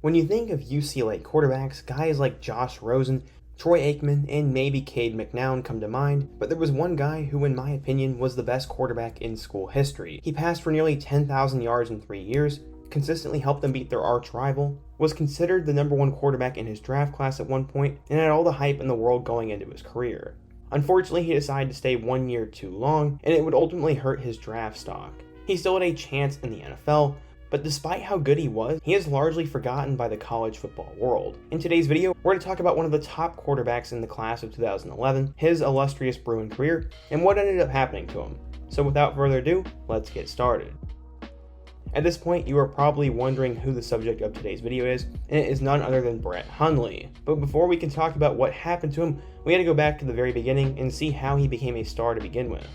When you think of UCLA quarterbacks, guys like Josh Rosen, Troy Aikman, and maybe Cade McNown come to mind, but there was one guy who, in my opinion, was the best quarterback in school history. He passed for nearly 10,000 yards in 3 years, consistently helped them beat their arch rival, was considered the #1 quarterback in his draft class at one point, and had all the hype in the world going into his career. Unfortunately, he decided to stay 1 year too long, and it would ultimately hurt his draft stock. He still had a chance in the NFL, but despite how good he was, he is largely forgotten by the college football world. In today's video, we're going to talk about one of the top quarterbacks in the class of 2011, his illustrious Bruin career, and what ended up happening to him. So without further ado, let's get started. At this point, you are probably wondering who the subject of today's video is, and it is none other than Brett Hundley. But before we can talk about what happened to him, we had to go back to the very beginning and see how he became a star to begin with.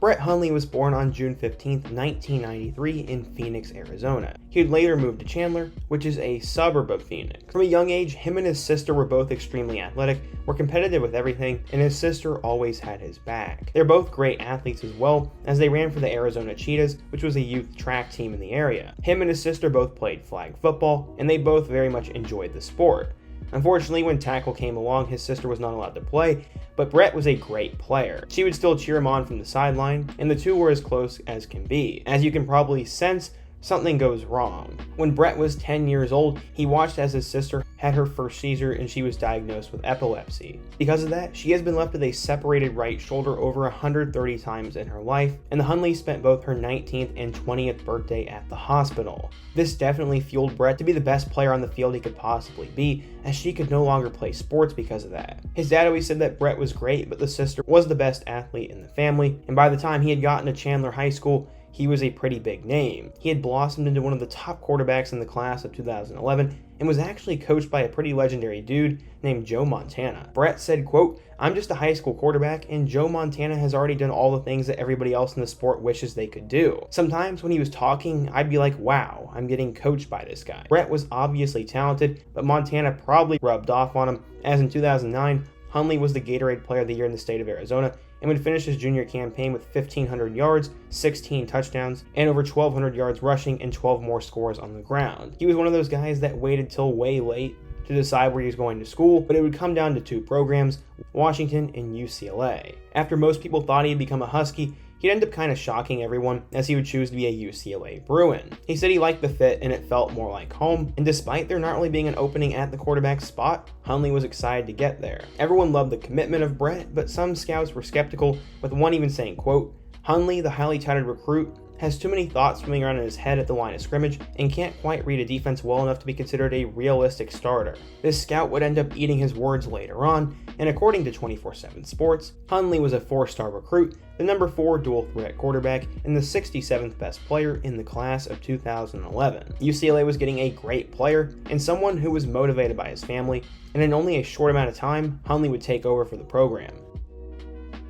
Brett Hundley was born on June 15, 1993 in Phoenix, Arizona. He would later move to Chandler, which is a suburb of Phoenix. From a young age, him and his sister were both extremely athletic, were competitive with everything, and his sister always had his back. They're both great athletes as well, as they ran for the Arizona Cheetahs, which was a youth track team in the area. Him and his sister both played flag football, and they both very much enjoyed the sport. Unfortunately, when tackle came along, his sister was not allowed to play, but Brett was a great player. She would still cheer him on from the sideline, and the two were as close as can be. As you can probably sense, something goes wrong. When Brett was 10 years old, he watched as his sister had her first seizure and she was diagnosed with epilepsy. Because of that, she has been left with a separated right shoulder over 130 times in her life, and the Hundleys spent both her 19th and 20th birthday at the hospital. This definitely fueled Brett to be the best player on the field he could possibly be, as she could no longer play sports because of that. His dad always said that Brett was great, but the sister was the best athlete in the family, and by the time he had gotten to Chandler High School, he was a pretty big name. He had blossomed into one of the top quarterbacks in the class of 2011 and was actually coached by a pretty legendary dude named Joe Montana. Brett said, quote, "I'm just a high school quarterback and Joe Montana has already done all the things that everybody else in the sport wishes they could do." Sometimes when he was talking, I'd be like, wow, I'm getting coached by this guy. Brett was obviously talented, but Montana probably rubbed off on him, as in 2009, Hundley was the Gatorade Player of the Year in the state of Arizona and would finish his junior campaign with 1,500 yards, 16 touchdowns, and over 1,200 yards rushing and 12 more scores on the ground. He was one of those guys that waited till way late to decide where he was going to school, but it would come down to two programs, Washington and UCLA. After most people thought he'd become a Husky, he'd end up kind of shocking everyone, as he would choose to be a UCLA Bruin. He said he liked the fit and it felt more like home, and despite there not really being an opening at the quarterback spot, Hundley was excited to get there. Everyone loved the commitment of Brett, but some scouts were skeptical, with one even saying, quote, "Hundley, the highly touted recruit, has too many thoughts swimming around in his head at the line of scrimmage and can't quite read a defense well enough to be considered a realistic starter." This scout would end up eating his words later on, and according to 24/7 Sports, Hundley was a 4-star recruit, the #4 dual threat quarterback, and the 67th best player in the class of 2011. UCLA was getting a great player and someone who was motivated by his family, and in only a short amount of time, Hundley would take over for the program.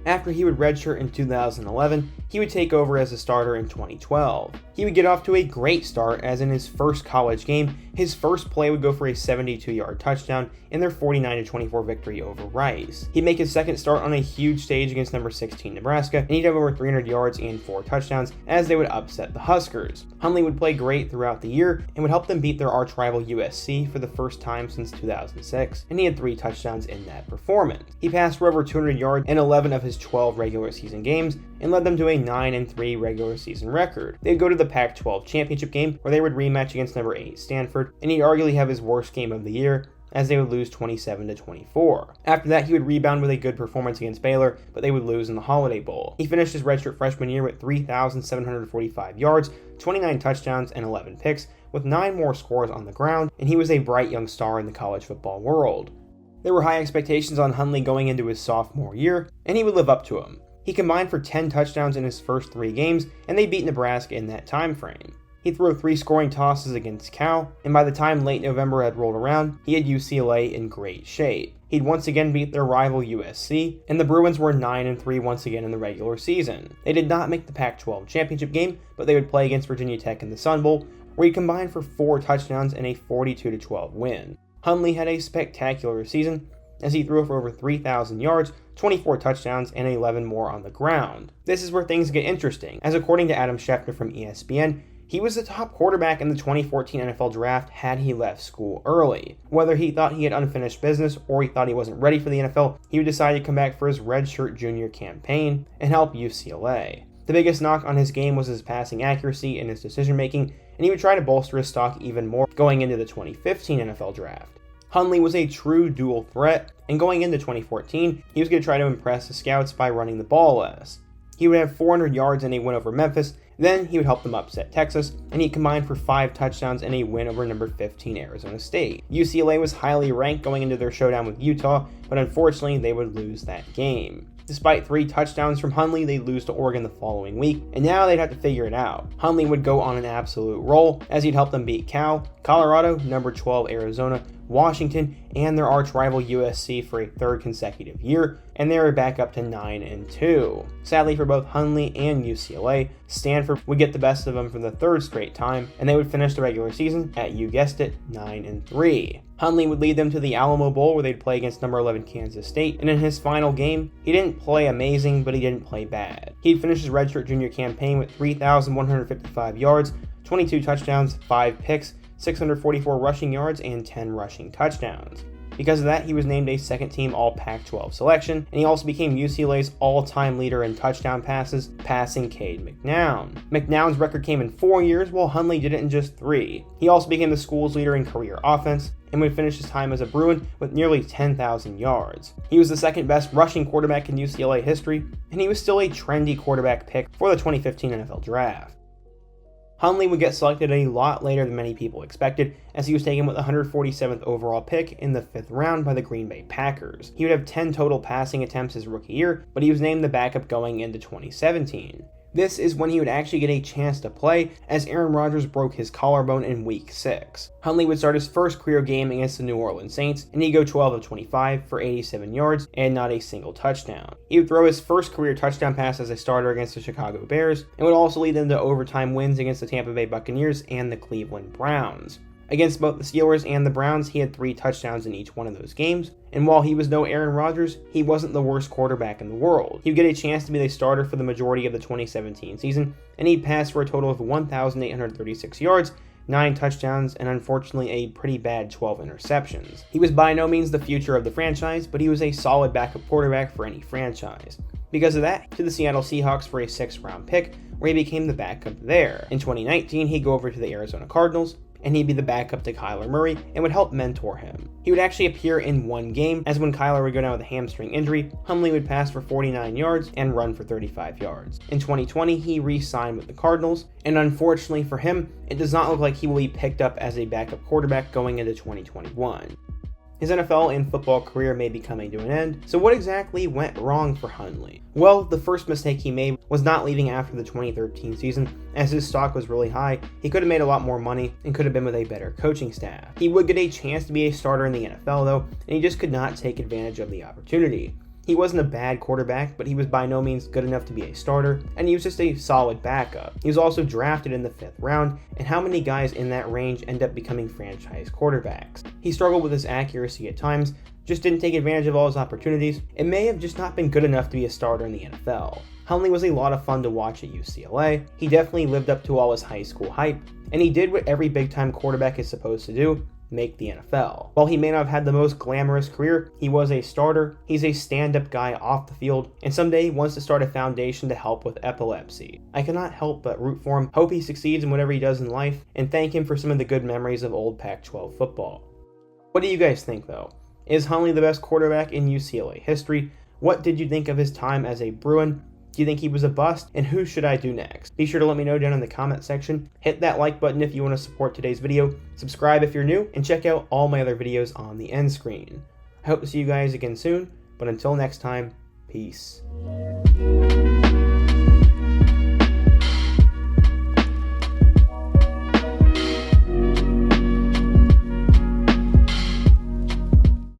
After he would redshirt in 2011, he would take over as a starter in 2012. He would get off to a great start, as in his first college game, his first play would go for a 72-yard touchdown in their 49-24 victory over Rice. He'd make his second start on a huge stage against number 16 Nebraska, and he'd have over 300 yards and 4 touchdowns as they would upset the Huskers. Hundley would play great throughout the year and would help them beat their arch rival USC for the first time since 2006, and he had 3 touchdowns in that performance. He passed for over 200 yards in 11 of his 12 regular season games and led them to a 9-3 regular season record. They'd go to the Pac-12 championship game, where they would rematch against number 8 Stanford, and he'd arguably have his worst game of the year, as they would lose 27-24. After that, he would rebound with a good performance against Baylor, but they would lose in the Holiday Bowl. He finished his redshirt freshman year with 3,745 yards, 29 touchdowns, and 11 picks, with 9 more scores on the ground, and he was a bright young star in the college football world. There were high expectations on Hundley going into his sophomore year, and he would live up to them. He combined for 10 touchdowns in his first 3 games, and they beat Nebraska in that time frame. He'd throw 3 scoring tosses against Cal, and by the time late November had rolled around, he had UCLA in great shape. He'd once again beat their rival USC, and the Bruins were 9-3 once again in the regular season. They did not make the Pac-12 championship game, but they would play against Virginia Tech in the Sun Bowl, where he combined for 4 touchdowns and a 42-12 win. Hundley had a spectacular season, as he threw for over 3,000 yards, 24 touchdowns, and 11 more on the ground. This is where things get interesting, as according to Adam Schefter from ESPN, He was the top quarterback in the 2014 NFL Draft had he left school early. Whether he thought he had unfinished business or he thought he wasn't ready for the NFL, he would decide to come back for his redshirt junior campaign and help UCLA. The biggest knock on his game was his passing accuracy and his decision making, and he would try to bolster his stock even more going into the 2015 NFL Draft. Hundley was a true dual threat, and going into 2014, he was going to try to impress the scouts by running the ball less. He would have 400 yards in a win over Memphis, then he would help them upset Texas, and he combined for 5 touchdowns in a win over number 15 Arizona State. UCLA was highly ranked going into their showdown with Utah, but unfortunately they would lose that game. Despite 3 touchdowns from Hundley, they'd lose to Oregon the following week, and now they'd have to figure it out. Hundley would go on an absolute roll as he'd help them beat Cal, Colorado, number 12 Arizona, Washington, and their arch rival USC for a 3rd consecutive year, and they were back up to 9-2. Sadly for both Hundley and UCLA, Stanford would get the best of them for the 3rd straight time, and they would finish the regular season at, you guessed it, 9-3. Hundley would lead them to the Alamo Bowl where they'd play against number 11 Kansas State, and in his final game, he didn't play amazing, but he didn't play bad. He'd finish his redshirt junior campaign with 3,155 yards, 22 touchdowns, 5 picks, 644 rushing yards, and 10 rushing touchdowns. Because of that, he was named a second-team All-Pac-12 selection, and he also became UCLA's all-time leader in touchdown passes, passing Cade McNown. McNown's record came in 4 years, while Hundley did it in just 3. He also became the school's leader in career offense, and would finish his time as a Bruin with nearly 10,000 yards. He was the second best rushing quarterback in UCLA history, and he was still a trendy quarterback pick for the 2015 NFL Draft. Hundley would get selected a lot later than many people expected, as he was taken with the 147th overall pick in the 5th round by the Green Bay Packers. He would have 10 total passing attempts his rookie year, but he was named the backup going into 2017. This is when he would actually get a chance to play, as Aaron Rodgers broke his collarbone in Week 6. Hundley would start his first career game against the New Orleans Saints, and he'd go 12 of 25 for 87 yards and not a single touchdown. He would throw his first career touchdown pass as a starter against the Chicago Bears, and would also lead them to overtime wins against the Tampa Bay Buccaneers and the Cleveland Browns. Against both the Steelers and the Browns, he had 3 touchdowns in each one of those games, and while he was no Aaron Rodgers, he wasn't the worst quarterback in the world. He would get a chance to be the starter for the majority of the 2017 season, and he'd pass for a total of 1,836 yards, 9 touchdowns, and unfortunately a pretty bad 12 interceptions. He was by no means the future of the franchise, but he was a solid backup quarterback for any franchise. Because of that, to the Seattle Seahawks for a 6th round pick, where he became the backup there. In 2019, he'd go over to the Arizona Cardinals, and he'd be the backup to Kyler Murray and would help mentor him. He would actually appear in one game, as when Kyler would go down with a hamstring injury, Hundley would pass for 49 yards and run for 35 yards. In 2020, he re-signed with the Cardinals, and unfortunately for him, it does not look like he will be picked up as a backup quarterback going into 2021. His NFL and football career may be coming to an end, so what exactly went wrong for Hundley? Well, the first mistake he made was not leaving after the 2013 season, as his stock was really high. He could have made a lot more money and could have been with a better coaching staff. He would get a chance to be a starter in the NFL though, and he just could not take advantage of the opportunity. He wasn't a bad quarterback, but he was by no means good enough to be a starter, and he was just a solid backup. He was also drafted in the 5th round, and how many guys in that range end up becoming franchise quarterbacks? He struggled with his accuracy at times, just didn't take advantage of all his opportunities, and may have just not been good enough to be a starter in the NFL. Hundley was a lot of fun to watch at UCLA. He definitely lived up to all his high school hype, and he did what every big-time quarterback is supposed to do: make the NFL. While he may not have had the most glamorous career, he was a starter, he's a stand-up guy off the field, and someday he wants to start a foundation to help with epilepsy. I cannot help but root for him, hope he succeeds in whatever he does in life, and thank him for some of the good memories of old Pac-12 football. What do you guys think though? Is Hundley the best quarterback in UCLA history? What did you think of his time as a Bruin? Do you think he was a bust? And who should I do next? Be sure to let me know down in the comment section. Hit that like button if you want to support today's video. Subscribe if you're new, and check out all my other videos on the end screen. I hope to see you guys again soon, but until next time, peace.